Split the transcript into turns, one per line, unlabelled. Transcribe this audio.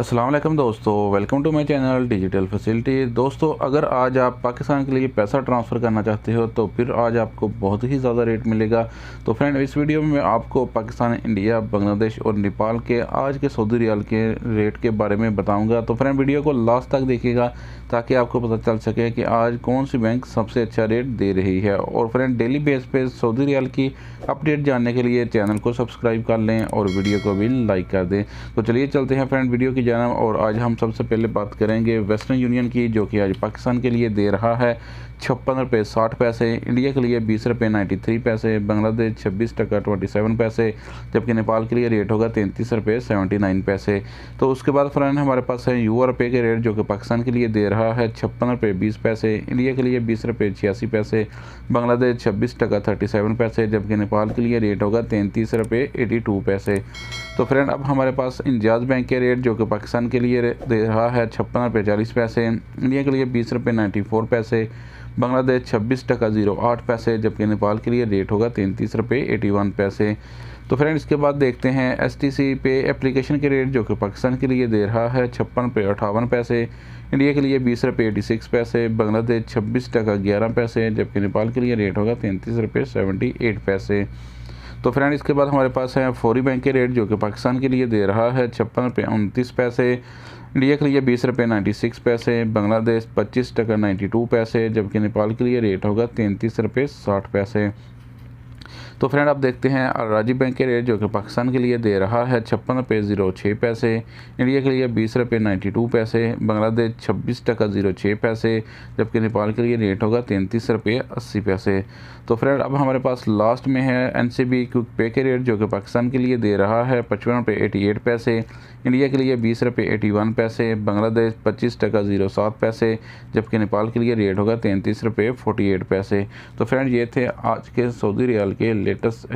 अस्सलाम वालेकुम दोस्तों, welcome to my channel Digital Facility. दोस्तों, अगर आज आप पाकिस्तान के लिए पैसा ट्रांसफ़र करना चाहते हो तो फिर आज आपको बहुत ही ज़्यादा रेट मिलेगा। तो फ्रेंड, इस वीडियो में मैं आपको पाकिस्तान, इंडिया, बांग्लादेश और नेपाल के आज के सऊदी रियाल के रेट के बारे में बताऊंगा। तो फ्रेंड, वीडियो को लास्ट तक देखिएगा ताकि आपको पता चल सके कि आज कौन सी बैंक सबसे अच्छा रेट दे रही है। और फ्रेंड, डेली बेस पे सऊदी रियाल की अपडेट जानने के लिए चैनल को सब्सक्राइब कर लें और वीडियो को भी लाइक कर दें। तो चलिए चलते हैं फ्रेंड वीडियो की जानब। और आज हम सबसे पहले बात करेंगे वेस्टर्न यूनियन की, जो कि आज पाकिस्तान के लिए दे रहा है 56 रुपये 60 पैसे, इंडिया के लिए 20 रुपये 93 पैसे, बांग्लादेश 26 टका 27 पैसे, जबकि नेपाल के लिए रेट होगा 33 रुपये 79 पैसे। तो उसके बाद फ्रेंड हमारे पास है यूआर रुपये के रेट, जो कि पाकिस्तान के लिए दे रहा है 56 रुपये 20 पैसे, इंडिया के लिए 20 रुपये 86 पैसे, बांग्लादेश 26 टका 37 पैसे, जबकि नेपाल के लिए रेट होगा 33 रुपये 82 पैसे। तो फ्रेंड, अब हमारे पास इंजाज बैंक के रेट, जो कि पाकिस्तान के लिए दे रहा है 56 रुपये 40 पैसे, इंडिया के लिए 20 रुपये 94 पैसे, बांग्लादेश 26 टका 08 पैसे, जबकि नेपाल के लिए रेट होगा 33 रुपये 81 पैसे। तो फ्रेंड, इसके बाद देखते हैं एसटीसी पे एप्लीकेशन के रेट, जो कि पाकिस्तान के लिए दे रहा है 56 रुपये 58 पैसे, इंडिया के लिए 20 रुपये 86 पैसे, बांग्लादेश 26 टका 11 पैसे, जबकि नेपाल के लिए रेट होगा 33 रुपये 78 पैसे। तो फ्रेंड, इसके बाद हमारे पास है फौरी बैंक के रेट, जो कि पाकिस्तान के लिए दे रहा है 56 रुपये 29 पैसे, इंडिया के लिए 20 रुपये 96 पैसे, बांग्लादेश 25 टका 92 पैसे, जबकि नेपाल के लिए रेट होगा 33 रुपये 60 पैसे। तो फ्रेंड, आप देखते हैं राजी बैंक के रेट, जो कि पाकिस्तान के लिए दे रहा है 56 रुपये 06 पैसे, इंडिया के लिए 20 रुपये 92 पैसे, बांग्लादेश 26 टका 06 पैसे, जबकि नेपाल के लिए रेट होगा 33 रुपये 80 पैसे। तो फ्रेंड, अब हमारे पास लास्ट में है एनसीबी क्विक पे के रेट, जो कि पाकिस्तान के लिए दे रहा है 55 रुपये 88 पैसे, इंडिया के लिए 20 रुपये 81 पैसे, बांग्लादेश 25 टका 07 पैसे, जबकि नेपाल के लिए रेट होगा 33 रुपये 48 पैसे। तो फ्रेंड, ये थे आज के सऊदी रियाल के लेटेस्ट